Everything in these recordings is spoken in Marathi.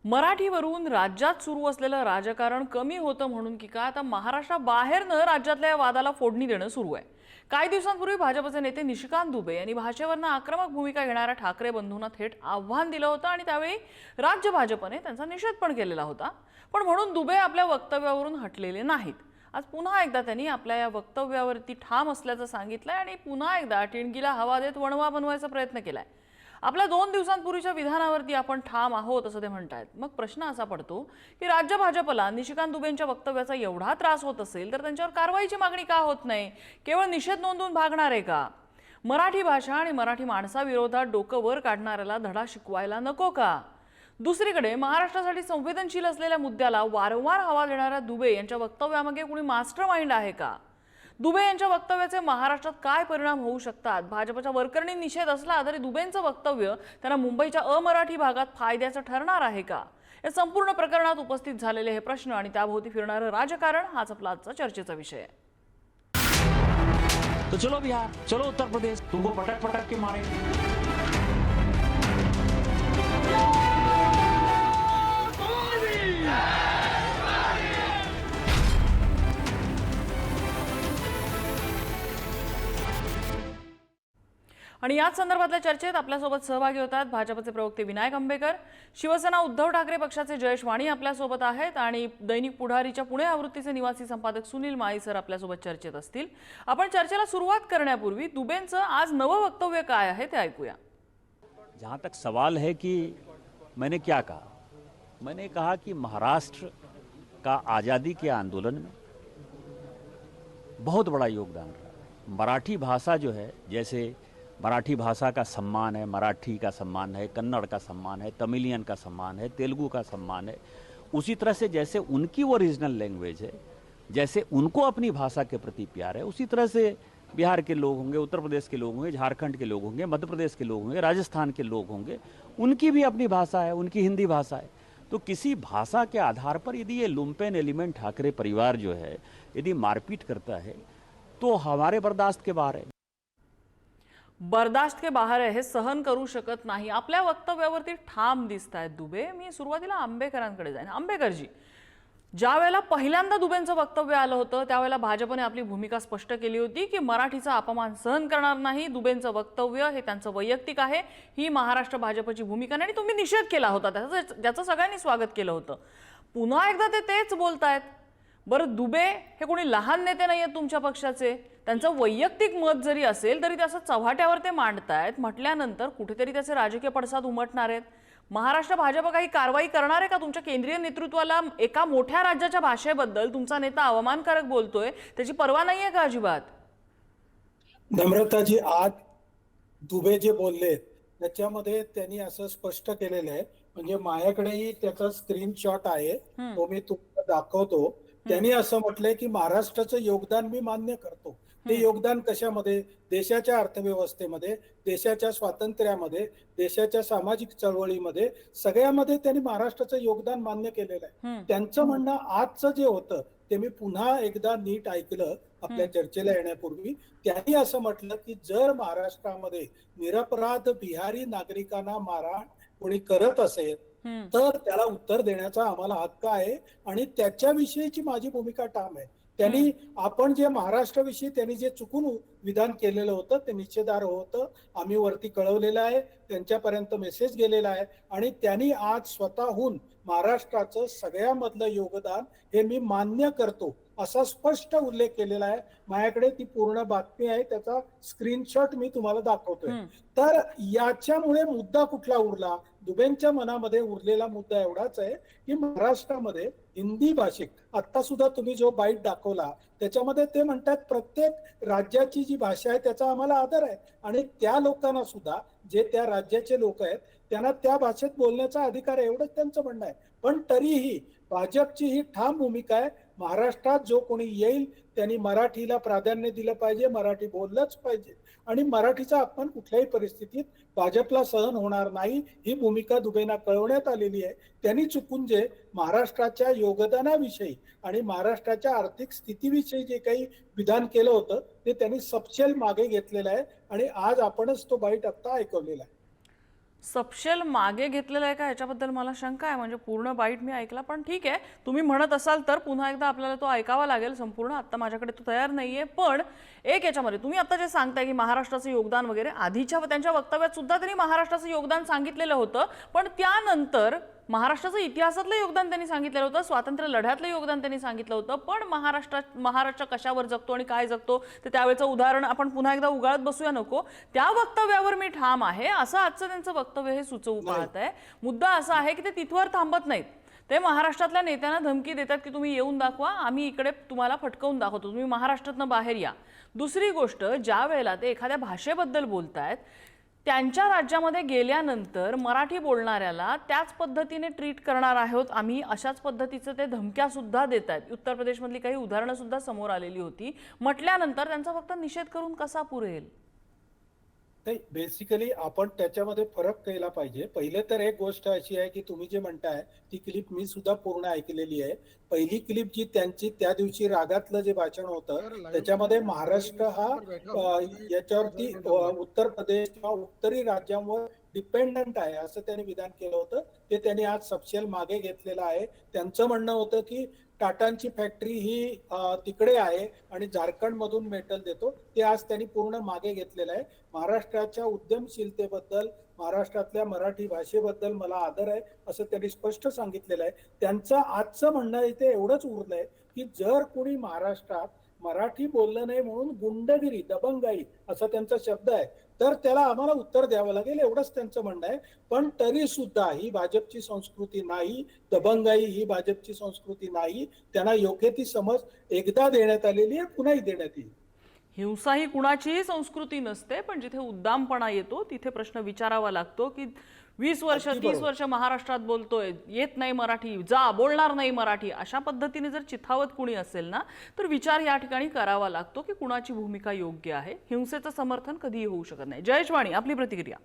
मराठीवरून राज्यात सुरू असलेलं राजकारण कमी होतं म्हणून की काय आता महाराष्ट्राबाहेरनं राज्यातल्या या वादाला फोडणी देणं सुरू आहे। काही दिवसांपूर्वी भाजपचे नेते निशिकांत दुबे यांनी भाषेवरनं आक्रमक भूमिका घेणाऱ्या ठाकरे बंधूंना थेट आव्हान दिलं होतं आणि त्यावेळी राज्य भाजपने त्यांचा निषेध पण केलेला होता। पण म्हणून दुबे आपल्या वक्तव्यावरून हटलेले नाहीत। आज पुन्हा एकदा त्यांनी आपल्या या वक्तव्यावरती ठाम असल्याचं सांगितलंय आणि पुन्हा एकदा टिणगीला हवा देत वणवा बनवायचा प्रयत्न केलाय। आपल्या 2 दिवसांपूर्वीच्या विधानावरती आपण ठाम आहोत असं ते म्हणतात। मग प्रश्न असा पडतो की राज्य भाजपला निशिकांत दुबेंच्या वक्तव्याचा एवढा त्रास होत असेल तर त्यांच्यावर कारवाईची मागणी का होत नाही? केवळ निषेध नोंदवून भागणार आहे का? मराठी भाषा आणि मराठी माणसाविरोधात डोकं वर काढणाऱ्याला धडा शिकवायला नको का? दुसरीकडे महाराष्ट्रासाठी संवेदनशील असलेल्या मुद्द्याला वारंवार हवा देणाऱ्या दुबे यांच्या वक्तव्यामागे कुणी मास्टर माइंड आहे का? दुबे यांच्या वक्तव्याचे महाराष्ट्रात काय परिणाम होऊ शकतात? भाजपच्या वरकरणी निषेध असला तरी दुबेंचं वक्तव्य त्यांना मुंबईच्या अमराठी भागात फायद्याचं ठरणार आहे का? या संपूर्ण प्रकरणात उपस्थित झालेले हे प्रश्न आणि त्याभोवती फिरणारं राजकारण हाच आपला आजचा चर्चेचा विषय आहे। तो चलो बिहार, चलो उत्तर प्रदेश, तुमको पटक पटक के मारे। आणि याच संदर्भातल्या चर्चेत आपल्यासोबत सहभागी होतात भाजपचे प्रवक्ते विनायक अंबेकर, शिवसेना उद्धव ठाकरे पक्षाचे जयेश वाणी आपल्यासोबत आहेत आणि दैनिक पुढारीच्या पुणे आवृत्तीचे निवासी संपादक सुनील माळी सर आपल्यासोबत चर्चेत असतील। आपण चर्चेला सुरुवात करण्यापूर्वी दुबेंचं आज नवं वक्तव्य काय आहे ते ऐकूया। जहाँ तक सवाल है कि मैंने क्या कहा, मैंने कहा कि महाराष्ट्र का आज़ादी के आंदोलन में बहुत बड़ा योगदान रहा। मराठी भाषा जो है, जैसे मराठी भाषा का सम्मान है, मराठी का सम्मान है, कन्नड़ का सम्मान है, तमिलियन का सम्मान है, तेलुगु का सम्मान है, उसी तरह से जैसे उनकी वो रीजनल लैंग्वेज है, जैसे उनको अपनी भाषा के प्रति प्यार है, उसी तरह से बिहार के लोग होंगे, उत्तर प्रदेश के लोग होंगे, झारखंड के लोग होंगे, मध्य प्रदेश के लोग होंगे, राजस्थान के लोग होंगे, उनकी भी अपनी भाषा है, उनकी हिंदी भाषा है। तो किसी भाषा के आधार पर यदि ये लुम्पेन एलिमेंट ठाकरे परिवार जो है यदि मारपीट करता है तो हमारे बर्दाश्त के बाहर है। बर्दाश्त के बाहेर आहे, हे सहन करू शकत नाही। आपल्या वक्तव्यावरती ठाम दिसतायत दुबे। मी सुरुवातीला आंबेकरांकडे जाईन। आंबेकरजी, ज्या वेळेला पहिल्यांदा दुबेंचं वक्तव्य आलं होतं त्यावेळेला भाजपने आपली भूमिका स्पष्ट केली होती की मराठीचा अपमान सहन करणार नाही। दुबेंचं वक्तव्य हे त्यांचं वैयक्तिक आहे, ही महाराष्ट्र भाजपची भूमिका नाही आणि तुम्ही निषेध केला होता त्याचं, ज्याचं सगळ्यांनी स्वागत केलं होतं। पुन्हा एकदा ते तेच बोलतायत। बरं, दुबे हे कोणी लहान नेते नाहीयेत तुमच्या पक्षाचे, त्यांचं वैयक्तिक मत जरी असेल तरी त्याचं चव्हाट्यावर ते मांडतायत म्हटल्यानंतर कुठेतरी त्याचे राजकीय पडसाद उमटणार आहेत। महाराष्ट्र भाजप काही कारवाई करणार आहे का तुमच्या केंद्रीय नेतृत्वाला? एका मोठ्या राज्याच्या भाषेबद्दल तुमचा नेता अवमानकारक बोलतोय, त्याची पर्वा नाहीये का अजिबात? नम्रताजी, आज दुबे जे बोलले त्याच्यामध्ये त्यांनी असं स्पष्ट केलेलं आहे, म्हणजे माझ्याकडेही त्याचा स्क्रीनशॉट आहे, तो मी तुम्हाला दाखवतो। त्यांनी असं म्हटलंय की महाराष्ट्राचं योगदान मी मान्य करतो। ते योगदान कशामध्ये? देशाच्या अर्थव्यवस्थेमध्ये, देशाच्या स्वातंत्र्यामध्ये, देशाच्या सामाजिक चळवळीमध्ये, सगळ्यामध्ये त्यांनी महाराष्ट्राचं योगदान मान्य केलेलं आहे। त्यांचं म्हणणं आजचं जे होतं ते मी पुन्हा एकदा नीट ऐकलं आपल्या चर्चेला येण्यापूर्वी। त्यांनी असं म्हटलं की जर महाराष्ट्रामध्ये निरपराध बिहारी नागरिकांना मारहाण कोणी करत असेल तर त्याला उत्तर देण्याचा आम्हाला हक्क आहे आणि त्याच्याविषयीची माझी भूमिका ठाम आहे। त्यांनी आपण जे महाराष्ट्राविषयी त्यांनी जे चुकून विधान केलेलं होतं ते निषेधार्ह होतं, आम्ही वरती कळवलेलं आहे, त्यांच्यापर्यंत मेसेज गेलेला आहे आणि त्यांनी आज स्वतःहून महाराष्ट्राचं सगळ्यामधलं योगदान हे मी मान्य करतो असा स्पष्ट उल्लेख केलेला आहे। माझ्याकडे ती पूर्ण बातमी आहे, त्याचा स्क्रीनशॉट मी तुम्हाला दाखवतोय। तर याच्यामुळे मुद्दा कुठला उरला? दुबेंच्या मनामध्ये उरलेला मुद्दा एवढाच आहे की महाराष्ट्रामध्ये हिंदी भाषिक, आता सुद्धा तुम्ही जो बाईट दाखवला त्याच्यामध्ये ते म्हणतात प्रत्येक राज्याची जी भाषा आहे त्याचा आम्हाला आदर आहे आणि त्या लोकांना सुद्धा, जे त्या राज्याचे लोक आहेत त्यांना त्या भाषेत बोलण्याचा अधिकार आहे, एवढंच त्यांचं म्हणणं आहे। पण तरीही भाजपची ही ठाम भूमिका आहे, महाराष्ट्रात जो कोणी येईल त्यांनी मराठीला प्राधान्य दिलं पाहिजे, मराठी बोललंच पाहिजे आणि मराठीचा अपमान कुठल्याही परिस्थितीत भाजपला सहन होणार नाही, ही भूमिका दुबेंना कळवण्यात आलेली आहे। त्यांनी चुकून जे महाराष्ट्राच्या योगदानाविषयी आणि महाराष्ट्राच्या आर्थिक स्थितीविषयी जे काही विधान केलं होतं ते त्यांनी सपशेल मागे घेतलेलं आहे आणि आज आपणच तो बाईट आता ऐकवलेला आहे। सपशेल मागे घेतलेला आहे का याच्याबद्दल मला शंका आहे. म्हणजे पूर्ण बाईट मी ऐकला, पण ठीक आहे, तुम्ही म्हणत असाल तर पुन्हा एकदा आपल्याला तो ऐकावा लागेल संपूर्ण. आता माझ्याकडे तो तयार नाहीये. पण एक याच्यामध्ये तुम्ही आता जे सांगताय की महाराष्ट्राचं योगदान वगैरे, आधीच्या त्यांच्या वक्तव्यात सुद्धा त्यांनी महाराष्ट्राचं योगदान सांगितलेलं होतं, पण त्यानंतर महाराष्ट्राचं इतिहासातलं योगदान त्यांनी सांगितलेलं होतं, स्वातंत्र्य लढ्यातलं योगदान त्यांनी सांगितलं होतं. पण महाराष्ट्र कशावर जगतो आणि काय जगतो ते त्यावेळेचं उदाहरण आपण पुन्हा एकदा उगाळत बसूया नको. त्या वक्तव्यावर मी ठाम आहे असं आजचं त्यांचं वक्तव्य हे सुचवू पाहत आहे. मुद्दा असा आहे की ते तिथवर थांबत नाहीत. ते महाराष्ट्रातल्या नेत्यांना धमकी देतात की तुम्ही येऊन दाखवा, आम्ही इकडे तुम्हाला फटकवून दाखवतो, तुम्ही महाराष्ट्रातनं बाहेर या. दुसरी गोष्ट, ज्या वेळेला ते एखाद्या भाषेबद्दल बोलतायत, त्यांच्या राज्यामध्ये गेल्यानंतर मराठी बोलणाऱ्याला त्याच पद्धतीने ट्रीट करणार आहोत आम्ही, अशाच पद्धतीचं ते धमक्या सुद्धा देत आहेत. उत्तर प्रदेशमधली काही उदाहरणं सुद्धा समोर आलेली होती. म्हटल्यानंतर त्यांचा फक्त निषेध करून कसा पुरेल? नाही, बेसिकली आपण त्याच्यामध्ये फरक केला पाहिजे. पहिले तर एक गोष्ट अशी आहे की तुम्ही जे म्हणताय ती क्लिप मी सुद्धा पूर्ण ऐकलेली आहे. पहिली क्लिप जी त्यांची त्या दिवशी रागातलं जे भाषण होतं त्याच्यामध्ये महाराष्ट्र हा याच्यावरती उत्तर प्रदेश किंवा उत्तरी राज्यांवर डिपेंडंट आहे असं त्यांनी विधान केलं होतं. ते त्यांनी आज सपशेल मागे घेतलेलं आहे. त्यांचं म्हणणं होतं की टाटांची फॅक्टरी ही तिकडे आहे आणि झारखंड मधून मेटल देतो, ते आज त्यांनी पूर्ण मागे घेतलेलं आहे. महाराष्ट्राच्या उद्यमशीलतेबद्दल, महाराष्ट्रातल्या मराठी भाषेबद्दल मला आदर आहे असं त्यांनी स्पष्ट सांगितलेलं आहे. त्यांचं आजचं म्हणणं इथे एवढंच उरलंय की जर कोणी महाराष्ट्रात मराठी बोललं नाही म्हणून गुंडगिरी, दबंगाई असा त्यांचा शब्द आहे, तर त्याला आम्हाला उत्तर द्यावं लागेल, एवढंच त्यांचं म्हणणं आहे. पण तरी सुद्धा ही भाजपची संस्कृती नाही, दबंगाई ही भाजपची संस्कृती नाही. त्यांना योग्य ती समज एकदा देण्यात आलेली आहे, पुन्हाही देण्यात येईल. हिंसा ही कुणाचीही संस्कृती नसते, पण जिथे उद्दामपणा येतो तिथे प्रश्न विचारावा लागतो की 20 वर्ष 30 वर्ष महाराष्ट्रात बोलतोय, येत नाही मराठी, जा बोलणार नाही मराठी, अशा पद्धतीने जर चिथावत कुणी असेल ना तर विचार या ठिकाणी करावा लागतो की कुणाची भूमिका योग्य आहे. हिंसेचं समर्थन कधीही होऊ शकत नाही. जयेश वाणी, आपली प्रतिक्रिया.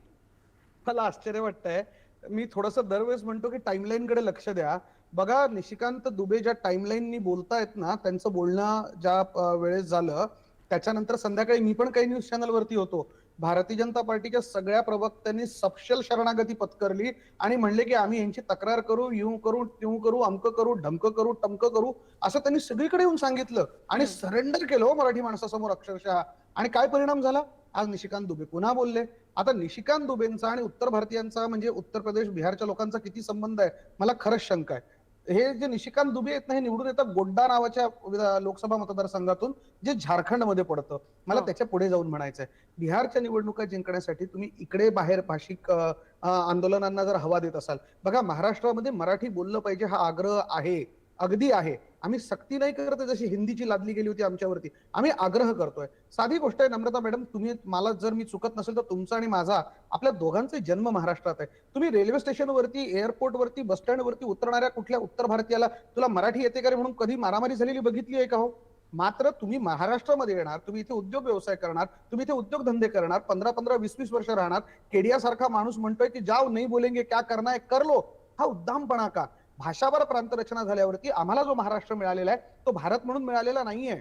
मला आश्चर्य वाटतंय. मी थोडंसं दरवेळेस म्हणतो की टाइमलाईन कडे लक्ष द्या. बघा, निशिकांत दुबे ज्या टाइमलाईननी बोलतायत ना, त्यांचं बोलणं ज्या वेळेस झालं त्याच्यानंतर संध्याकाळी मी पण काही न्यूज चॅनलवरती होतो. भारतीय जनता पार्टीच्या सगळ्या प्रवक्त्यांनी सपशेल शरणागती पत्करली आणि म्हणले की आम्ही यांची तक्रार करू, येऊ करू, त्यों करू, अमकं करू, ढमकं करू, टमकं करू, असं त्यांनी सगळीकडे येऊन सांगितलं आणि सरेंडर केलं मराठी माणसासमोर अक्षरशः. आणि काय परिणाम झाला? आज निशिकांत दुबे पुन्हा बोलले. आता निशिकांत दुबेंचा आणि उत्तर भारतीयांचा म्हणजे उत्तर प्रदेश बिहारच्या लोकांचा किती संबंध आहे मला खरंच शंका आहे. हे जे निशिकांत दुबे आहेत ना, हे निवडून येतात गोड्डा नावाच्या लोकसभा मतदारसंघातून, जे झारखंडमध्ये पडतं. मला त्याच्या पुढे जाऊन म्हणायचंय, बिहारच्या निवडणुका जिंकण्यासाठी तुम्ही इकडे बाहेर भाषिक आंदोलनांना जर हवा देत असाल, बघा महाराष्ट्रामध्ये मराठी बोललं पाहिजे हा आग्रह आहे, अगदी आहे. आम्ही सक्ती नाही करत जशी हिंदीची लादली गेली होती आमच्यावरती, आम्ही आग्रह करतोय. साधी गोष्ट आहे नम्रता मॅडम, तुम्ही मला जर मी चुकत नसेल तर तुमचा आणि माझा, आपल्या दोघांचे जन्म महाराष्ट्रात आहे. तुम्ही रेल्वे स्टेशनवरती, एअरपोर्टवरती, बस स्टँडवरती उतरणाऱ्या कुठल्या उत्तर भारतीयाला तुला मराठी येते का रे म्हणून कधी मारामारी झालेली बघितली आहे का हो? मात्र तुम्ही महाराष्ट्रामध्ये येणार, तुम्ही इथे उद्योग व्यवसाय करणार, तुम्ही इथे उद्योगधंदे करणार, 15-15, 20-20 वर्ष राहणार. केडिया सारखा माणूस म्हणतोय की जाओ नहीं बोलेंगे क्या करना है कर लो. हा उद्दामपणा का? भाषावर प्रांतरचना झाल्यावरती आम्हाला जो महाराष्ट्र मिळालेला आहे तो भारत म्हणून मिळालेला नाहीये,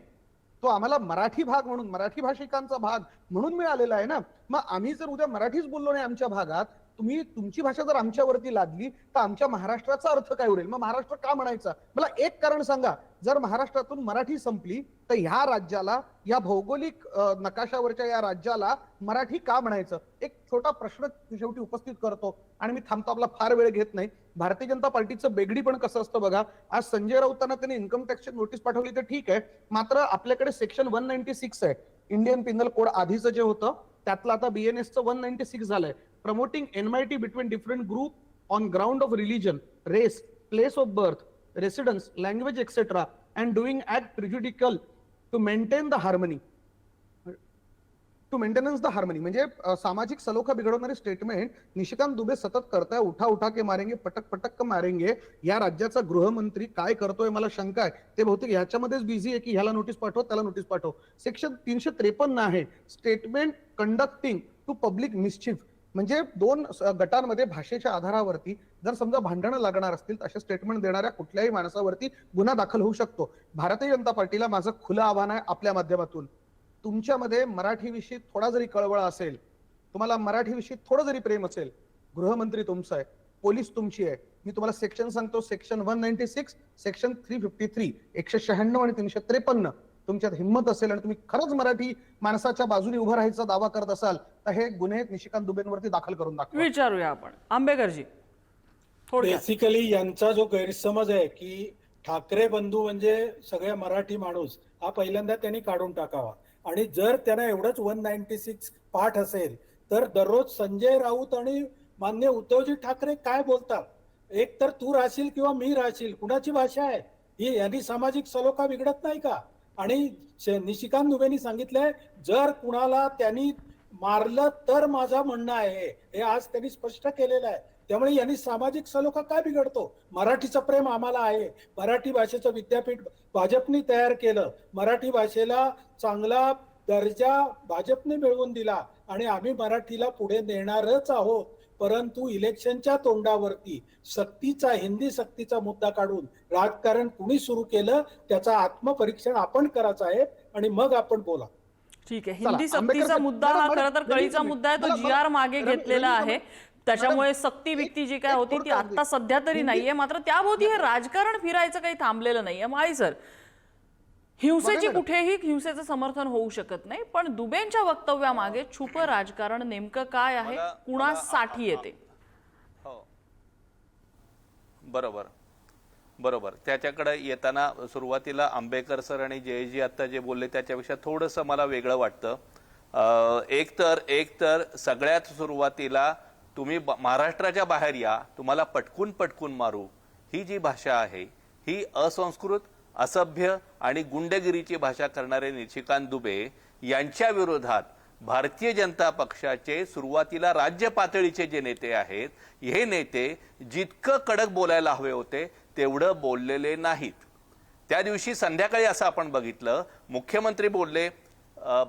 तो आम्हाला मराठी भाग म्हणून, मराठी भाषिकांचा भाग म्हणून मिळालेला आहे ना. मग आम्ही जर उद्या मराठीच बोललो नाही आमच्या भागात, तुम्ही तुमची भाषा जर आमच्यावरती लादली तर आमच्या महाराष्ट्राचा अर्थ काय उरेल? मग महाराष्ट्र का म्हणायचा? मला एक कारण सांगा, जर महाराष्ट्रातून मराठी संपली तर ह्या राज्याला, या भौगोलिक नकाशावरच्या या राज्याला मराठी का म्हणायचं? एक छोटा प्रश्न शेवटी उपस्थित करतो आणि मी थांबतो, आपला फार वेळ घेत नाही. भारतीय जनता पार्टीचं बेगडी पण कसं असतं बघा. आज संजय राऊतांना त्यांनी इन्कम टॅक्सची नोटीस पाठवली तर ठीक आहे, मात्र आपल्याकडे सेक्शन 196 आहे इंडियन पिनल कोड, आधीचं जे होतं त्यातलं आता बीएनएसचं 196 झालंय. Promoting enmity between different group on ground of religion, race, place of birth, residence, language etcetera and doing act prejudicial to maintain the harmony, to maintenance the harmony, म्हणजे सामाजिक सलोखा बिघडवणारे स्टेटमेंट निशिकांत दुबे सतत करताय. उठा उठा के मारेंगे, पटक पटक मारेंगे. या राज्याचा गृहमंत्री काय करतोय मला शंका आहे. ते बहुतेक ह्याच्यामध्येच बिझी आहे की ह्याला नोटीस पाठव, त्याला नोटीस पाठव. सेक्शन 353 आहे, statement conducting to public mischief, म्हणजे दोन गटांमध्ये भाषेच्या आधारावरती जर समजा भांडणं लागणार असतील तर अशा स्टेटमेंट देणाऱ्या कुठल्याही माणसावरती गुन्हा दाखल होऊ शकतो. भारतीय जनता पार्टीला माझं खुलं आव्हान आहे आपल्या माध्यमातून, तुमच्यामध्ये मराठीविषयी थोडा जरी कळवळा असेल, तुम्हाला मराठीविषयी थोडं जरी प्रेम असेल, गृहमंत्री तुमचं आहे, पोलीस तुमची आहे. मी तुम्हाला सेक्शन सांगतो, सेक्शन 196, सेक्शन 353, 196 आणि 353. तुमच्यात हिंमत असेल आणि तुम्ही खरंच मराठी माणसाच्या बाजूने उभं राहायचा दावा करत असाल तर हे गुन्हे निशिकांत दुबेंवरती दाखल करून दाखवा. विचारूया आपण आंबेकरजी थोडक्यात. बेसिकली यांचा जो गैरसमज आहे की ठाकरे बंधू म्हणजे सगळे मराठी माणूस, हा पहिल्यांदा त्यांनी काढून टाकावा. आणि जर त्यांना एवढंच 196 पाठ असेल तर दररोज संजय राऊत आणि मान्य उद्धवजी ठाकरे काय बोलतात, एक तर तू राहशील किंवा मी राहशील, कुणाची भाषा आहे ही? यांनी सामाजिक सलोखा बिघडत नाही का? आणि निशिकांत दुबेंनी सांगितलंय जर कुणाला त्यांनी मारलं तर माझं म्हणणं आहे, हे आज त्यांनी स्पष्ट केलेलं आहे. त्यामुळे यांनी सामाजिक सलोखा काय बिघडतो? मराठीचं प्रेम आम्हाला आहे, मराठी भाषेचं विद्यापीठ भाजपने तयार केलं, मराठी भाषेला चांगला दर्जा भाजपने मिळवून दिला आणि आम्ही मराठीला पुढे नेणारच आहोत. परंतु इलेक्शनच्या तोंडावरती सक्तीचा, हिंदी सक्तीचा मुद्दा काढून राजकारण कुणी सुरू केलं त्याचं आत्मपरीक्षण आपण करायचं आहे आणि मग आपण बोला. ठीक आहे, चला, हिंदी सक्तीचा आंबेडकर मुद्दा हा मॅडम, खरं तर कळीचा रवी, मुद्दा आहे. तो मॅडम, जी आर मागे रवी, घेतलेला रवी, आहे, त्याच्यामुळे मॅडम, सक्ती विक्ती जी काय एक होती ती थोडक्यात आता सध्या तरी नाहीये. मात्र त्याभोवती हे राजकारण फिरायचं काही थांबलेलं नाहीये. माळी सर, हिंसेची मॅडम. कुठेही हिंसेचं समर्थन होऊ शकत नाही, पण दुबेंच्या वक्तव्यामागे छुप राजकारण नेमकं काय आहे, कुणासाठी येते? हो, बरोबर बरोबर. त्याच्याकडे येताना सुरुवातीला आंबेकर सर आणि जयजी आता जे बोलले त्याच्यापेक्षा थोडंसं मला वेगळं वाटतं. एक तर सगळ्यात सुरुवातीला तुम्ही महाराष्ट्राच्या बाहेर या, तुम्हाला पटकून पटकून मारू, ही जी भाषा आहे ही असंस्कृत, असभ्य आणि गुंडगिरीची भाषा करणारे निशिकांत दुबे यांच्या विरोधात भारतीय जनता पक्षाचे सुरुवातीला राज्य पातळीचे जे नेते आहेत, हे नेते जितकं कडक बोलायला हवे होते तेवढं बोललेले नाहीत. त्या दिवशी संध्याकाळी असं आपण बघितलं, मुख्यमंत्री बोलले,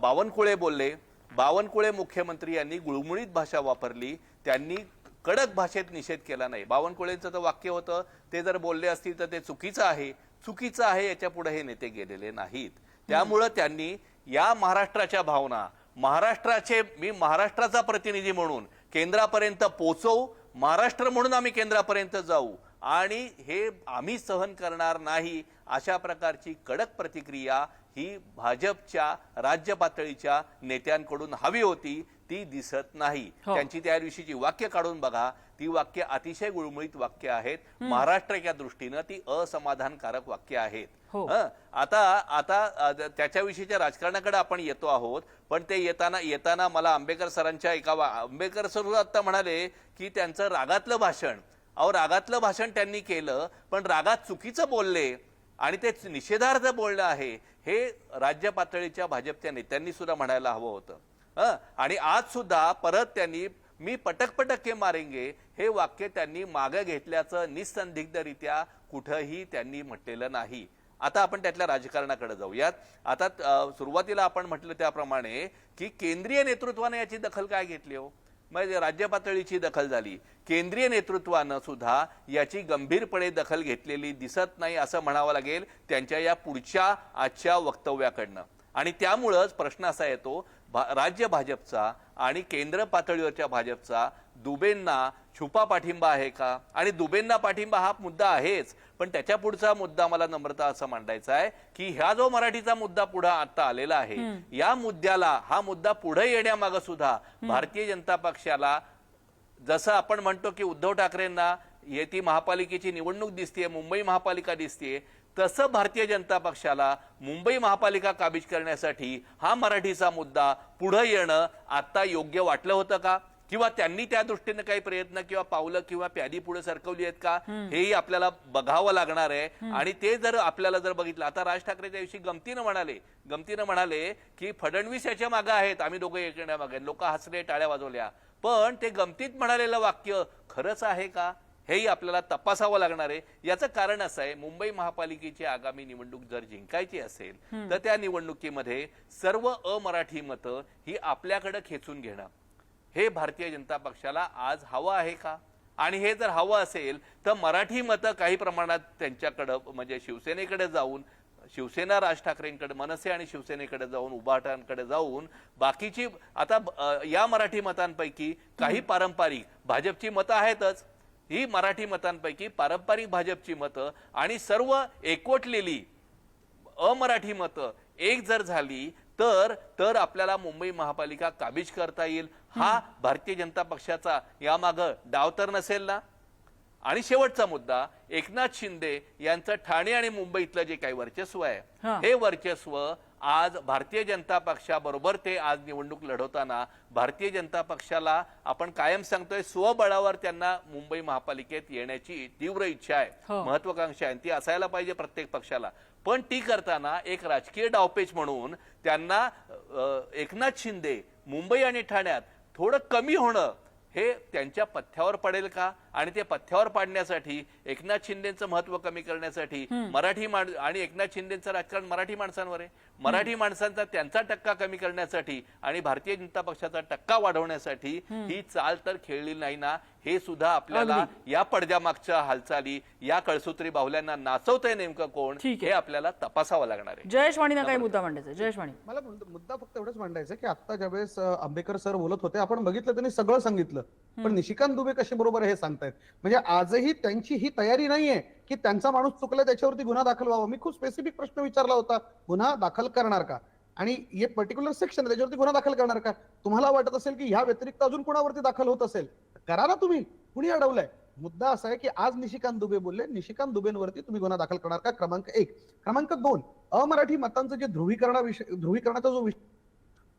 बावनकुळे बोलले. बावनकुळे मुख्यमंत्री यांनी गुळमुळीत भाषा वापरली, त्यांनी कडक भाषेत निषेध केला नाही. बावनकुळेंचं तर वाक्य होतं, ते जर बोलले असतील तर ते चुकीचं आहे, याच्या पुढे हे नेते गेलेले नाहीत. त्यामुळं त्यांनी या महाराष्ट्राच्या भावना, मी महाराष्ट्राचा प्रतिनिधी म्हणून केंद्रापर्यंत पोहोचवू, महाराष्ट्र म्हणून आम्ही केंद्रापर्यंत जाऊ आणि हे आम्ही सहन करणार नाही, अशा प्रकारची कडक प्रतिक्रिया ही भाजपच्या राज्य पातळीच्या नेत्यांकडून हवी होती. ती दिसत नाही. त्यांची त्या दिवशीची वाक्य काढून बघा, ती वाक्य अतिशय गुळमुळीत वाक्य आहेत. महाराष्ट्राच्या दृष्टीनं ती असमाधानकारक वाक्य आहेत. आता त्याच्याविषयीच्या राजकारणाकडे आपण येतो आहोत, पण ते येताना मला आंबेकर सरांच्या आंबेकर सर आता म्हणाले की त्यांचं रागातलं भाषण त्यांनी केलं, पण रागात चुकीचं बोलले आणि ते निषेधार्थ बोलणं आहे, हे राज्य पातळीच्या भाजपच्या नेत्यांनी सुद्धा म्हणायला हवं होतं. आणि आज सुद्धा परत त्यांनी मी पटक के मारेंगे हे वाक्य त्यांनी मागे घेतल्याचं निसंदिग्धरित्या कुठंही त्यांनी म्हटलेलं नाही. आता आपण त्यातल्या राजकारणाकडे जाऊयात. आता सुरुवातीला आपण म्हटलं त्याप्रमाणे की केंद्रीय नेतृत्वाने याची दखल काय घेतली हो? म्हणजे राज्य पातळीची दखल झाली, केंद्रीय नेतृत्वानं सुद्धा याची गंभीरपणे दखल घेतलेली दिसत नाही असं म्हणावं लागेल त्यांच्या या पुढच्या आजच्या वक्तव्याकडनं. आणि त्यामुळंच प्रश्न असा येतो, राज्य भाजपचा आणि केंद्र पातळीवरच्या भाजपचा दुबेंना छुपा पाठिंबा आहे का? आणि दुबेंना पाठिंबा हा मुद्दा आहेच, पण त्याच्या पुढचा मुद्दा मला नम्रता असं मांडायचा आहे की ह्या जो मराठीचा मुद्दा पुढे आता आलेला आहे, या मुद्द्याला, हा मुद्दा पुढे येण्यामागे सुद्धा भारतीय जनता पक्षाला, जसं आपण म्हणतो की उद्धव ठाकरेंना येती महापालिकेची निवडणूक दिसतेय, मुंबई महापालिका दिसतेय, तसं भारतीय जनता पक्षाला मुंबई महापालिका काबीज करण्यासाठी हा मराठीचा मुद्दा पुढे येणं आता योग्य वाटलं होतं का? किंवा त्यांनी त्या दृष्टीने काही प्रयत्न किंवा पावलं किंवा प्यादी पुढे सरकवली आहेत का, हेही आपल्याला बघावं लागणार आहे. आणि ते जर आपल्याला बघितलं, आता राज ठाकरे त्याविषयी गमतीनं म्हणाले की फडणवीस याच्या मागे आहेत, आम्ही दोघं एकण्या मागे. लोक हसले, टाळ्या वाजवल्या, पण ते गमतीत म्हणालेलं वाक्य खरंच आहे का, हेही आपल्याला तपासावं लागणार आहे. याचं कारण असं आहे, मुंबई महापालिकेची आगामी निवडणूक जर जिंकायची असेल तर त्या निवडणुकीमध्ये सर्व अमराठी मतं ही आपल्याकडे खेचून घेणं हे भारतीय जनता पक्षाला आज हवं आहे का? आणि हे जर हवं असेल तर मराठी मतं काही प्रमाणात त्यांच्याकडे म्हणजे शिवसेनेकडे जाऊन शिवसेना राज ठाकरेंकडे, मनसे आणि शिवसेनेकडे जाऊन, उभाटांकडे जाऊन बाकीची आता या मराठी मतांपैकी काही पारंपरिक भाजपची मतं आहेतच, ही मराठी मतांपैकी पारंपरिक भाजपची मतं आणि सर्व एकवटलेली अमराठी मतं एक जर झाली तर आपल्याला मुंबई महापालिका काबीज करता येईल. हा भारतीय जनता पक्षाचा यामागं डाव तर नसेल ना? आणि शेवटचा मुद्दा, एकनाथ शिंदे यांचं ठाणे आणि मुंबईतलं जे काही वर्चस्व आहे, हे वर्चस्व आज भारतीय जनता पक्षाबरोबर ते आज निवडणूक लढवताना भारतीय जनता पक्षाला आपण कायम सांगतोय स्वबळावर त्यांना मुंबई महापालिकेत येण्याची तीव्र इच्छा आहे, महत्वाकांक्षा आहे, ती असायला पाहिजे प्रत्येक पक्षाला. पण ती करताना एक राजकीय डावपेच म्हणून त्यांना एकनाथ शिंदे मुंबई आणि ठाण्यात थोडं कमी होणं हे त्यांच्या पथ्यावर पडेल का? आणि ते पथ्यावर पाडण्यासाठी, एकनाथ शिंदेचं महत्व कमी करण्यासाठी मराठी आणि एकनाथ शिंदेचं राजकारण मराठी माणसांवर आहे, मराठी माणसांचा त्यांचा टक्का कमी करण्यासाठी आणि भारतीय जनता पक्षाचा टक्का वाढवण्यासाठी ही चाल तर खेळली नाही ना? हे सुद्धा आपल्याला या पडद्यामागच्या हालचाली, या कळसूत्री बाहुल्यांना नाचवतंय नेमकं कोण, हे आपल्याला तपासावं लागणार आहे. जयेश वाणींना काही मुद्दा मांडायचा? जयेश वाणी, मला मुद्दा फक्त एवढंच मांडायचं की आता ज्यावेळेस आंबेकर सर बोलत होते, आपण बघितलं त्यांनी सगळं सांगितलं, पण निशिकांत दुबे कसे बरोबर हे सांगतायत. म्हणजे आजही त्यांची ही तयारी नाहीये की त्यांचा माणूस चुकला त्याच्यावरती गुन्हा दाखल व्हावा. मी खूप स्पेसिफिक प्रश्न विचारला होता, गुन्हा दाखल करणार का? आणि हे पर्टिक्युलर सेक्शन त्याच्यावरती गुन्हा दाखल करणार का? तुम्हाला वाटत असेल की ह्या व्यतिरिक्त अजून कोणावरती दाखल होत असेल, करा ना तुम्ही, कुणी अडवलंय? मुद्दा असा आहे की आज निशिकांत दुबे बोलले, निशिकांत दुबेंवरती तुम्ही गुन्हा दाखल करणार का? क्रमांक 1. क्रमांक 2, अमराठी मतांचं जे ध्रुवीकरणाचा जो विषय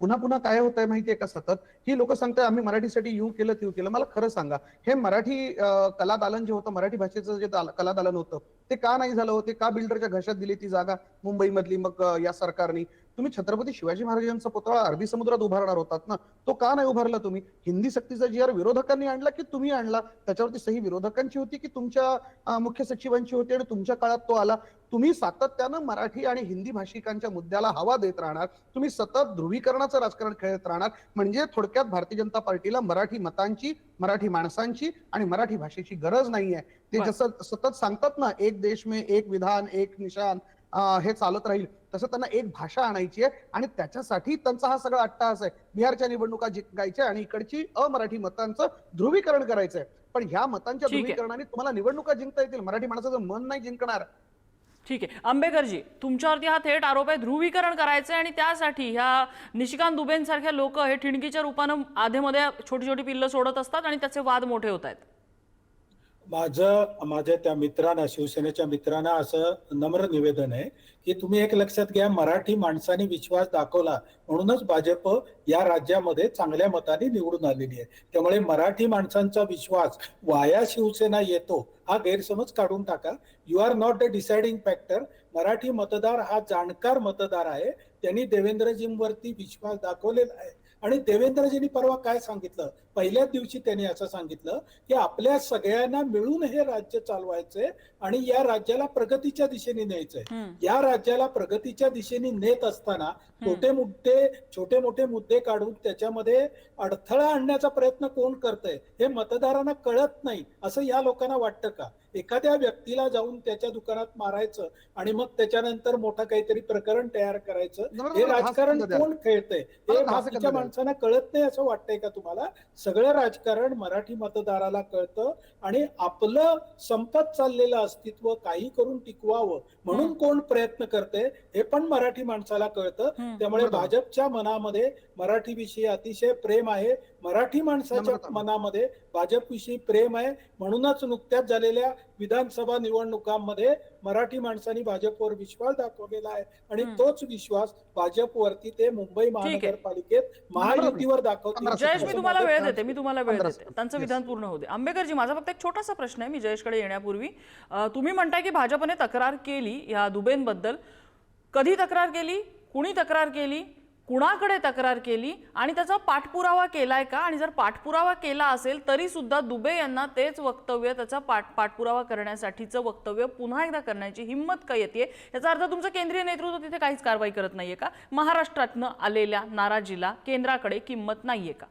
पुन्हा पुन्हा काय होत आहे माहितीये का? सतत ही लोक सांगताय आम्ही मराठीसाठी येऊ केलं तेऊ केलं. मला खरं सांगा, हे मराठी कलादालन जे होतं, मराठी भाषेचं जे कलादालन होतं, ते का नाही झालं होते? का बिल्डरच्या घशात दिली ती जागा मुंबई मधली? मग या सरकारने तुम्ही छत्रपती शिवाजी महाराजांचा पुतळा अरबी समुद्रात उभारणार होतात ना, तो का नाही उभारला तुम्ही? हिंदी सक्तीचा GR विरोधकांनी आणला की तुम्ही आणला? त्याच्यावरती सही विरोधकांची होती की तुमच्या मुख्य सचिवांची होती आणि तुमच्या काळात तो आला? तुम्ही सातत्यानं मराठी आणि हिंदी भाषिकांच्या मुद्द्याला हवा देत राहणार, तुम्ही सतत ध्रुवीकरणाचं राजकारण खेळत राहणार. म्हणजे थोडक्यात भारतीय जनता पार्टीला मराठी मतांची, मराठी माणसांची आणि मराठी भाषेची गरज नाहीये. ते जसं सतत सांगतात ना, एक देश में एक विधान एक निशान, हे चालत राहील, तसं त्यांना एक भाषा आणायची आहे आणि त्याच्यासाठी त्यांचा हा सगळा अट्टहास आहे. बिहारच्या निवडणुका जिंकायच्या आणि इकडची अमराठी मतांचं ध्रुवीकरण करायचंय. पण ह्या मतांच्या ध्रुवीकरणाने तुम्हाला निवडणुका जिंकता येतील, मराठी माणसाचं मन नाही जिंकणार. ठीक आहे. आंबेकरजी, तुमच्यावरती हा थेट आरोप आहे, ध्रुवीकरण करायचंय आणि त्यासाठी ह्या निशिकांत दुबेंसारख्या लोक हे ठिणगीच्या रूपानं आधेमध्ये छोटी छोटी पिल्लं सोडत असतात आणि त्याचे वाद मोठे होत आहेत. माझ्या त्या मित्रांना, शिवसेनेच्या मित्रांना असं नम्र निवेदन आहे की तुम्ही एक लक्षात घ्या, मराठी माणसाने विश्वास दाखवला म्हणूनच भाजप या राज्यामध्ये चांगल्या मताने निवडून आलेली आहे. त्यामुळे मराठी माणसांचा विश्वास वाया शिवसेना येतो हा गैरसमज काढून टाका. You are not the deciding factor. Marathi मतदार हा जाणकार मतदार आहे. त्यांनी देवेंद्रजींवरती विश्वास दाखवलेला आहे आणि देवेंद्रजींनी परवा काय सांगितलं, पहिल्याच दिवशी त्यांनी असं सांगितलं की आपल्या सगळ्यांना मिळून हे राज्य चालवायचंय आणि या राज्याला प्रगतीच्या दिशेने न्यायचंय. या राज्याला प्रगतीच्या दिशेने नेत असताना छोटे मोठे मुद्दे काढून त्याच्यामध्ये अडथळा आणण्याचा प्रयत्न कोण करतंय हे मतदारांना कळत नाही असं या लोकांना वाटतं का? एखाद्या व्यक्तीला जाऊन त्याच्या दुकानात मारायचं आणि मग त्याच्यानंतर मोठं काहीतरी प्रकरण तयार करायचं, हे राजकारण कोण खेळतंय हे बाकीच्या माणसांना कळत नाही असं वाटतंय का तुम्हाला? सगळं राजकारण मराठी मतदाराला कळतं आणि आपलं संपत चाललेलं अस्तित्व काही करून टिकवावं म्हणून कोण प्रयत्न करते हे पण मराठी माणसाला कळतं. त्यामुळे भाजपच्या मनामध्ये मराठीविषयी अतिशय प्रेम आहे, मराठी माणसाच्या मनामध्ये भाजपविषयी प्रेम आहे. म्हणूनच नुकत्याच झालेल्या विधानसभा निवडणुकांमध्ये मराठी माणसांनी भाजपवर विश्वास दाखवलेला आहे आणि तोच विश्वास भाजपवरती ते मुंबई महानगरपालिकेत महायुतीवर दाखवतील. जयेश, मी तुम्हाला वेळ देते, त्यांचं विधान पूर्ण होते. आंबेकरजी, माझा फक्त एक छोटासा प्रश्न आहे मी जयेशकडे येण्यापूर्वी. तुम्ही म्हणताय की भाजपने तक्रार केली या दुबेंबद्दल. कधी तक्रार केली, कुणी तक्रार केली, कुणाकडे तक्रार केली आणि त्याचा पाठपुरावा केलाय का? आणि जर पाठपुरावा केला असेल तरी सुद्धा दुबे यांना तेच वक्तव्य, त्याचा पाठपुरावा करण्यासाठीचं वक्तव्य पुन्हा एकदा करण्याची हिंमत का येते? याचा अर्थ तुमचं केंद्रीय नेतृत्व तिथे काहीच कारवाई करत नाहीये का? महाराष्ट्रातनं आलेल्या नाराजीला केंद्राकडे किंमत नाहीये का?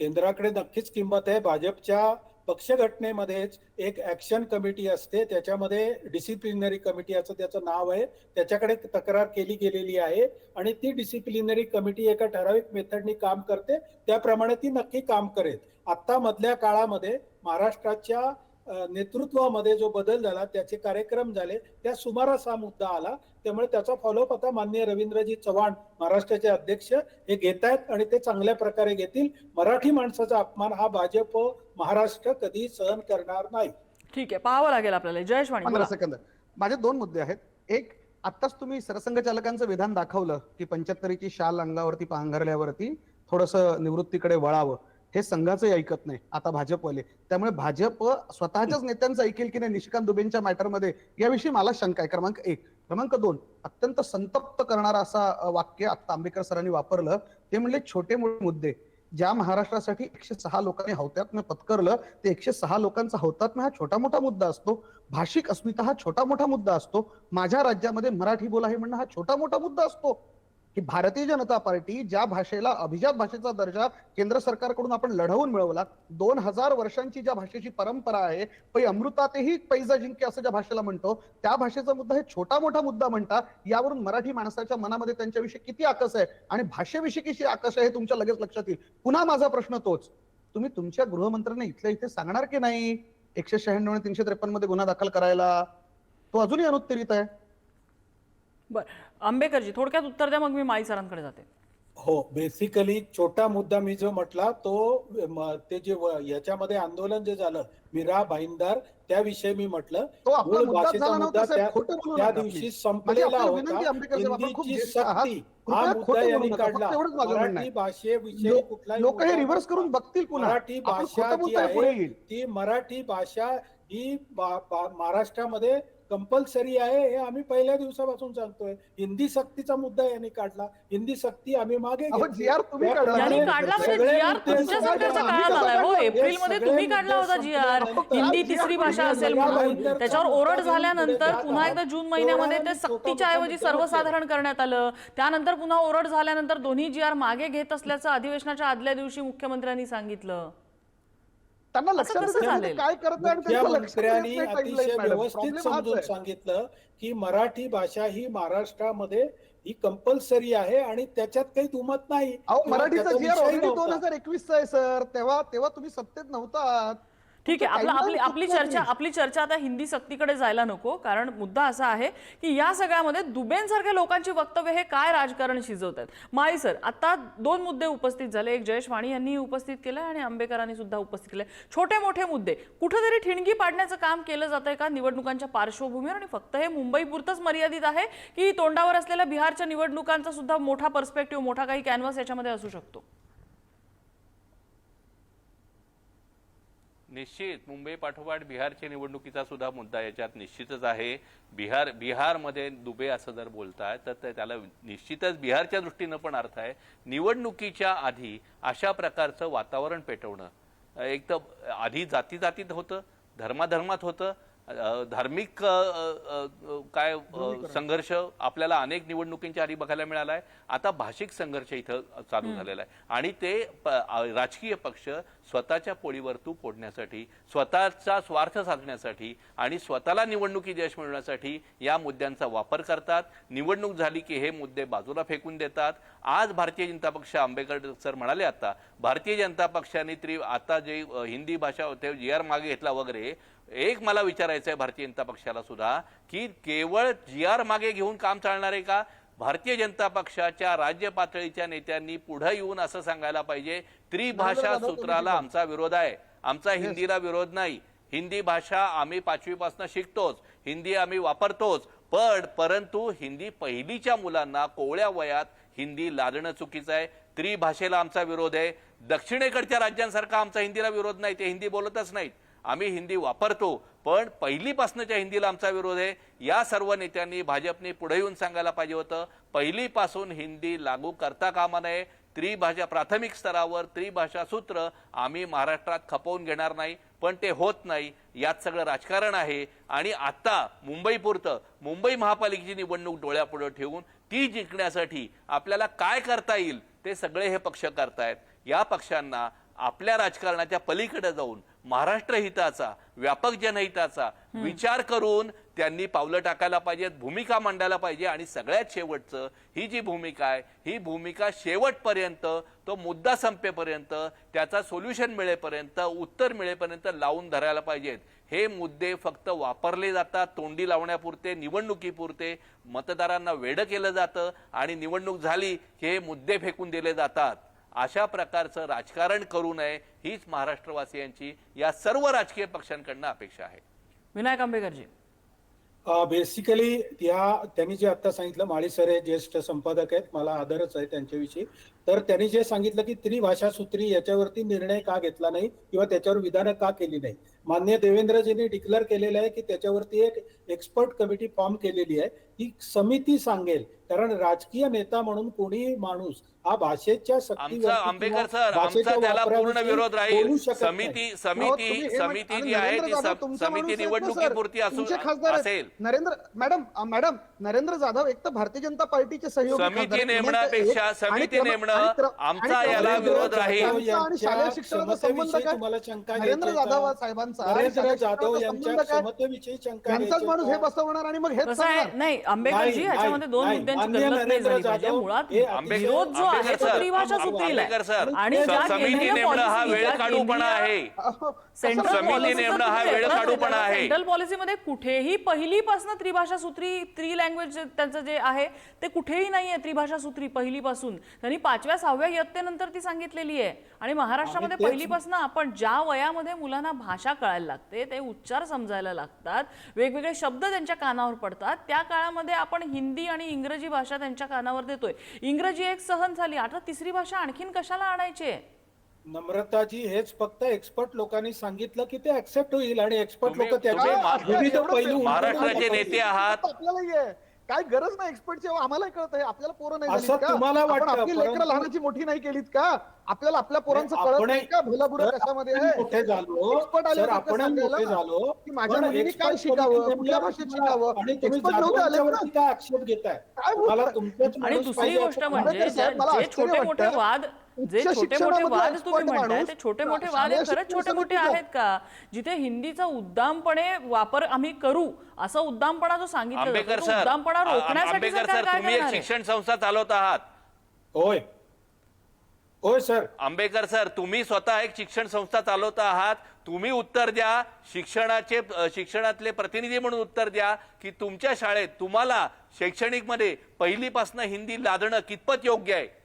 केंद्राकडे नक्कीच किंमत आहे. भाजपच्या पक्षघटनेमध्येच एक ऍक्शन कमिटी असते, त्याच्यामध्ये डिसिप्लिनरी कमिटी असं त्याचं नाव आहे, त्याच्याकडे तक्रार केली गेलेली आहे आणि ती डिसिप्लिनरी कमिटी एका ठराविक मेथडनी काम करते, त्याप्रमाणे ती नक्की काम करेल. आता मधल्या काळामध्ये महाराष्ट्राच्या नेतृत्वामध्ये जो बदल झाला, त्याचे कार्यक्रम झाले, त्या सुमारास हा मुद्दा आला. त्यामुळे त्याचा फॉलोअप आता माननीय रवींद्रजी चव्हाण महाराष्ट्राचे अध्यक्ष हे घेत आहेत आणि ते चांगल्या प्रकारे घेतील. मराठी माणसाचा अपमान हा भाजप महाराष्ट्र कधी सहन करणार नाही. ठीक आहे, पाहावं लागेल आपल्याला. जयेश वाणी 15 सेकंद. माझे 2 मुद्दे आहेत. एक, आत्ताच तुम्ही सरसंघचालकांचं विधान दाखवलं की 75ची शाल अंगावरती पांघरल्यावरती थोडंसं निवृत्तीकडे वळावं. हे संघाचंही ऐकत नाही आता भाजपवाले. त्यामुळे भाजप स्वतःच्याच नेत्यांचं ऐकेल की नाही निशिकांत दुबेंच्या मॅटरमध्ये, याविषयी मला शंका आहे. क्रमांक 1. क्रमांक 2, अत्यंत संतप्त करणारा असा वाक्य आता आंबेडकर सरांनी वापरलं. ते म्हणले छोटे मोठे मुद्दे. ज्या महाराष्ट्रासाठी 106 लोकांनी हौतात्म्य पत्करलं, ते 106 लोकांचा हौतात्म्य हा छोटा मोठा मुद्दा असतो. भाषिक अस्मिता हा छोटा मोठा मुद्दा असतो. माझ्या राज्यामध्ये मराठी बोला हे म्हणणं हा छोटा मोठा मुद्दा असतो. की भारतीय जनता पार्टी ज्या भाषेला अभिजात भाषेचा दर्जा केंद्र सरकारकडून आपण लढवून मिळवला, 2000 वर्षांची ज्या भाषेची परंपरा आहे, पै अमृतातेही पैजा जिंके असं ज्या भाषेला म्हणतो, त्या भाषेचा मुद्दा हे छोटा मोठा मुद्दा म्हणता. यावरून मराठी माणसाच्या मनामध्ये त्यांच्याविषयी किती आकस आहे आणि भाषेविषयी किती आकस आहे हे तुमच्या लगेच लक्षात येईल. पुन्हा माझा प्रश्न तोच, तुम्ही तुमच्या गृहमंत्र्यांना इथल्या इथे सांगणार की नाही 196 आणि 353 मध्ये गुन्हा दाखल करायला? तो अजूनही अनुत्तरित आहे. बरं, आंबेकरजी थोडक्यात उत्तर द्या, मग मी माई सरांकडे जाते. हो, बेसिकली छोटा मुद्दा मी जो म्हटला तो ते जे याच्यामध्ये आंदोलन जे झालं मीरा भाईंदर, त्याविषयी मी म्हटलं. तो आपला मूळ मुद्दाच भाषेचा झाला मुद्दा नव्हता साहेब, खोटं बोलू त्या नका दिवशी please. संपलेला माझी होता. विनंती आंबेडकर साहेब, आपण खूप हिंदीची ज्येष्ठ आहात. सक्ती कृपया हा खोटं मुद्दा बोलू यांनी नका. फक्त काढला. एवढंच माझं म्हणणं मराठी आहे. भाषेविषयी कुठलाही लोक हे मुद्दा रिव्हर्स नव्हता. करून बघतील पुन्हा. मराठी आपण भाषा खोटं जी बोलताय पुढे आहे येईल. ती मराठी भाषा ही महाराष्ट्रामध्ये कंपल्सरी आहे, हे आम्ही पहिल्या दिवसापासून सांगतोय. हिंदी सक्तीचा मुद्दा यांनी काढला. हिंदी सक्ती आम्ही मागे अहो, घेतली. GR तुम्ही काढला. यांनी काढला म्हणजे सगळे जी आर मुद्दे तुमच्या सगळे सरकारच्या आम्ही काळात आलाय हो. हे एप्रिलमध्ये सगळे तुम्ही काढला मुद्दे होता जी आर, संपल्यानंतर हिंदी GR तिसरी भाषा पुढे असेल गेला. म्हणून. नंतर त्याच्यावर ओरड पुढे झाल्यानंतर जात पुन्हा एकदा आहात. जून महिन्यामध्ये ते तो सक्तीच्या ऐवजी मुद्दा सर्वसाधारण करण्यात आलं. त्यानंतर पुन्हा ओरड झाल्यानंतर दोन्ही जी आर मागे घेत असल्याचं अधिवेशनाच्या आदल्या दिवशी मुख्यमंत्र्यांनी सांगितलं. त्यांना असं लक्षात कसं येतं चालेल? काय करत आहे आणि त्या त्यांचं लक्षात येत मंत्र्यांनी नाही अतिशय timeline, madam. व्यवस्थित Problem हाच समजून आहे. सांगितलं की मराठी भाषा ही महाराष्ट्रामध्ये ही कंपल्सरी आहे आणि त्याच्यात काही दुमत नाही. अहो, किंवा मराठीचा त्याचा जी आर विषय ऑलरेडी नव्हता. 2021 आहे सर. तेव्हा तुम्ही सत्तेत नव्हतात. ठीक आहे, तुमचं आपली timeline आपली चुकलं चर्चा तुम्ही. आपली चर्चा आता हिंदी सक्तीकडे जायला नको, कारण मुद्दा असा आहे की या सगळ्यामध्ये दुबेंसारख्या लोकांची वक्तव्य हे काय राजकारण शिजवतात. माई सर, आता 2 मुद्दे उपस्थित झाले. एक जयेश वाणी यांनी उपस्थित केलंय आणि आंबेकरांनी सुद्धा उपस्थित केलंय. छोटे मोठे मुद्दे कुठेतरी ठिणगी पाडण्याचं काम केलं जातंय का निवडणुकांच्या पार्श्वभूमीवर? आणि फक्त हे मुंबई पुरतच मर्यादित आहे की तोंडावर असलेल्या बिहारच्या निवडणुकांचा सुद्धा मोठा पर्स्पेक्टिव्ह, मोठा काही कॅनव्हास याच्यामध्ये असू शकतो? निश्चित मुंबई पाठोपाठ बिहारच्या निवडणुकीचा सुद्धा मुद्दा याच्यात निश्चितच आहे. बिहारमध्ये दुबे असं जर बोलताय तर त्याला निश्चितच बिहारच्या दृष्टीनं पण अर्थ आहे. निवडणुकीच्या आधी अशा प्रकारचं वातावरण पेटवणं, एक तर आधी जातीत होतं, धर्मात होतं, धार्मिक काय संघर्ष आपल्याला अनेक निवडणुकींच्या आधी बघायला मिळाला आहे. आता भाषिक संघर्ष इथं चालू झालेला आहे आणि ते राजकीय पक्ष स्वतःच्या पोळीवर तूप फोडण्यासाठी, स्वतःचा स्वार्थ साधण्यासाठी आणि स्वतःला निवडणुकीत यश मिळवण्यासाठी या मुद्द्यांचा वापर करतात. निवडणूक झाली की हे मुद्दे बाजूला फेकून देतात. आज भारतीय जनता पक्ष, आंबेडकर सर म्हणाले आता, भारतीय जनता पक्षाने आता जे हिंदी भाषा होते जी आर मागे घेतला वगैरे, एक मला विचारायचं आहे भारतीय जनता पक्षाला सुद्धा की केवळ जी आर मागे घेऊन काम चालणार आहे का? भारतीय जनता पक्षाच्या राज्य पातळीच्या नेत्यांनी पुढे येऊन असं सांगायला पाहिजे, त्रिभाषा सूत्राला आमचा विरोध आहे, आमचा हिंदीला विरोध नाही. हिंदी भाषा आम्ही 5वी पासून शिकतोच, हिंदी आम्ही वापरतोच, परंतु हिंदी पहिलीच्या मुलांना कोवळ्या वयात हिंदी लादणं चुकीचं आहे. त्रिभाषेला आमचा विरोध आहे. दक्षिणेकडच्या राज्यांसारखा आमचा हिंदीला विरोध नाही, ते हिंदी बोलतच नाहीत. आम्ही हिंदी वापरतो, पण पहिलीपासूनच्या हिंदीला आमचा विरोध आहे. या सर्व नेत्यांनी, भाजपने पुढे येऊन सांगायला पाहिजे होतं, पहिलीपासून हिंदी लागू करता कामा नये. त्रिभाषा प्राथमिक स्तरावर त्रिभाषा सूत्र आम्ही महाराष्ट्रात खपवून घेणार नाही, पण ते होत नाही. यात सगळं राजकारण आहे. आणि आता मुंबई महापालिकेची निवडणूक डोळ्यापुढे ठेवून ती जिंकण्यासाठी आपल्याला काय करता येईल ते सगळे हे पक्ष करतायत. या पक्षांना आपल्या राजकारणाच्या पलीकडे जाऊन महाराष्ट्र हिताचा, व्यापक जनहिताचा विचार करून त्यांनी पावलं टाकायला पाहिजेत, भूमिका मांडायला पाहिजे. आणि सगळ्यात शेवटचं, ही जी भूमिका आहे ही भूमिका शेवटपर्यंत, तो मुद्दा संपेपर्यंत, त्याचा सोल्युशन मिळेपर्यंत, उत्तर मिळेपर्यंत लावून धरायला पाहिजेत. हे मुद्दे फक्त वापरले जातात तोंडी लावण्यापुरते, निवडणुकीपुरते, मतदारांना वेडं केलं जातं आणि निवडणूक झाली की हे मुद्दे फेकून दिले जातात. अशा प्रकारचं राजकारण करू नये हीच महाराष्ट्रवासियांची या सर्व राजकीय पक्षांकडनं अपेक्षा आहे. विनायक आंबेकरजी. बेसिकली त्यांनी जे आता सांगितलं, माळी सर हे ज्येष्ठ संपादक आहेत, मला आदरच आहे त्यांच्याविषयी. तर त्यांनी जे सांगितलं की त्रिभाषा सूत्री याच्यावरती निर्णय का घेतला नाही किंवा त्याच्यावर विधानं का केली नाही. माननीय देवेंद्रजींनी डिक्लेअर केलेलं आहे की त्याच्यावरती एक एक्सपर्ट कमिटी फॉर्म केलेली आहे. ही समिती सांगेल, कारण राजकीय नेता म्हणून कोणी माणूस हा भाषेच्या आमचा आंबेकर सर, आमचा त्याला पूर्ण विरोध राहील. समिती जी आहे ती समिती निवडणुकीपुरती असेल. नरेंद्र जाधव एक तर भारतीय जनता पार्टीचे सहयोगी समिती नेमण्यापेक्षा समिती नेमणं आमचा याला विरोध राहील. आणि शालेय शिक्षणाचा संबंध काय? तुम्हाला शंका नरेंद्र जाधव साहेबांचा नरेंद्र जाधव यांच्या क्षमतेविषयी शंका यांचाच माणूस हे बसवणार आणि मग हेच कसं आहे, सांगणार. नाही आंबेकरजी, ह्याच्यामध्ये दोन नाही, मुद्द्यांची माननीय गल्लत नाही झाली नरेंद्र पाहिजे. जाधव, मुळात हे विरोध जो आहे तो त्रिभाषा सूत्रीला आंबेकर सर, आहे. आणि ज्या समिती केंद्रीय नेमणं हा policy, वेळ ज्या काढूपणा आहे. सेंट्रल समिती पॉलिसी नेमणं हा वेळ काढूपणा आहे. सेंट्रल पॉलिसीमध्ये कुठेही पहिलीपासून त्रिभाषा सूत्री, लँग्वेज त्यांचं जे आहे ते कुठेही नाहीये. त्रिभाषा सूत्री पहिलीपासून त्यांनी 5व्या 6व्या इयत्तेनंतर ती सांगितलेली आहे. आणि महाराष्ट्रामध्ये पहिलीपासून आपण ज्या वयामध्ये मुलांना भाषा कळायला लागते, ते उच्चार समजायला लागतात, वेगवेगळे शब्द त्यांच्या कानावर पडतात, त्या काळामध्ये आपण हिंदी आणि इंग्रजी भाषा त्यांच्या कानावर देतोय. इंग्रजी एक सहन झाली, आता तिसरी भाषा आणखीन कशाला आणायची? नम्रताजी, हेच फक्त एक्सपर्ट लोकांनी सांगितलं की ते ऍक्सेप्ट होईल आणि एक्सपर्ट लोक तुम्ही विविध पैलू महाराष्ट्राचे नेते आहात. आपल्यालाही आहे, काय गरज नाही एक्सपर्टची. आम्हाला कळत आहे, आपल्याला पोरं नाही असं झालीत का? तुम्हाला आपण वाटतं, आपली लेकरं परंतु- लहानाची मोठी नाही केलीत का? आपल्याला आपल्या पोरांचं कळत नाही का? भलं कशामध्ये आहे? मोठे झालो एक्सपर्ट आले सर, होते आपण सांगायला मोठे झालो की माझ्या पण मुलीने expert काय शिकावं, committee कुठल्या नेमल्या भाषेत शिकावं, आणि तुम्ही एक्सपर्ट नव्हते आले जाधवांच्यावरती काय आक्षेप घेताय? काय बोलताय? मला तुमचेच आणि माणूस दुसरी पाहिजे गोष्ट असं म्हणजे मला साहेब, मला जे आश्चर्य छोटे मोठे वाटतं. वाद, जे उच्च छोटे मोठे शिक्षणामधला वाद expert तुम्ही म्हणताय माणूस ते छोटे मोठे वाद हे शालेय खरंच छोटे मोठे शिक्षण आहेत का? जिथे हिंदीचा उद्दामपणे वापर आम्ही करू, असं उद्दामपणा जो सांगितलं आंबेकर जातो, तो सर, उद्दामपणा रोखण्यासाठी आंबेकर सरकार सर, काय तुम्ही एक करणार आहे? शिक्षण संस्था चालवत आहात. होय होय सर. आंबेकर सर, तुम्ही स्वतः एक शिक्षण संस्था चालवत आहात. तुम्ही उत्तर द्या, शिक्षणातले प्रतिनिधी म्हणून उत्तर द्या की तुमच्या शाळेत तुम्हाला शैक्षणिक मध्ये पहिलीपासून हिंदी लादणं कितपत योग्य आहे?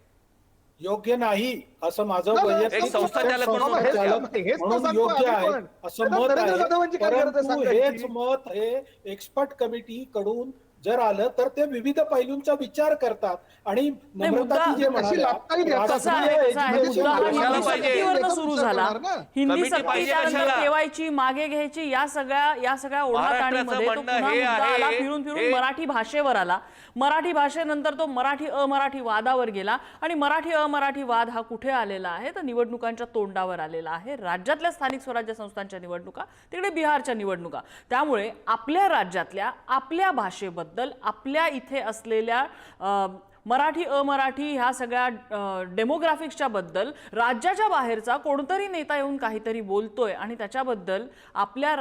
योग्य नाही असं माझं नाही, वैयक्तिक एक संस्था चालक म्हणून संस्था चालक हेच तर म्हणून सांगतो योग्य आम्ही आहे पण. असं तर मत नरेंद्र जाधवांची काय गरज आहे परंतु सांगायची? हेच मत हे एक्सपर्ट कमिटी कडून जर आलं तर ते विविध पैलूंचा विचार करतात. आणि नम्रताजी मुद्दा जे कशी लागता येईल याचा कसं आहे, कसं आहे, मुद्दा हा कशाला हिंदी पाहिजे? सक्तीवरनं सुरू झाला. हिंदी कमिटी सक्ती पाहिजे त्यानंतर कशाला? ठेवायची, मागे घ्यायची, या सगळ्या ओढाताणीमध्ये तो म्हणणं पुन्हा हे मुद्दा आहे, आला, फिरून हे- मराठी भाषेवर आला. मराठी भाषेनंतर तो मराठी अमराठी वादावर गेला. आणि मराठी अमराठी वाद हा कुठे आलेला आहे? तर निवडणुकांच्या तोंडावर आलेला आहे. राज्यातल्या स्थानिक स्वराज्य संस्थांच्या निवडणुका, तिकडे बिहारच्या निवडणुका. त्यामुळे आपल्या राज्यातल्या आपल्या भाषेबद्दल, आपल्या इथे असलेल्या मराठी अमराठी ह्या सगळ्या डेमोग्राफिक्सच्या बद्दल राज्याच्या बाहेरचा कोणतरी नेता येऊन काहीतरी बोलतोय आणि त्याच्याबद्दल आपल्या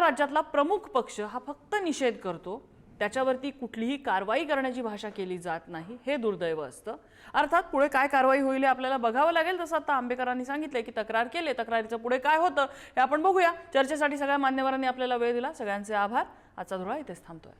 राज्यातला प्रमुख पक्ष हा फक्त निषेध करतो. त्याच्यावरती कुठलीही कारवाई करण्याची भाषा केली जात नाही. हे दुर्दैव असतं. अर्थात पुढे काय कारवाई होईल हे आपल्याला बघावं लागेल. जसं आता आंबेकरांनी सांगितलंय की तक्रार केली, तक्रारीचं पुढे काय होतं हे आपण बघूया. चर्चेसाठी सगळ्या मान्यवरांनी आपल्याला वेळ दिला. सगळ्यांचे आभार. आजचा धुळा इथेच थांबतोय.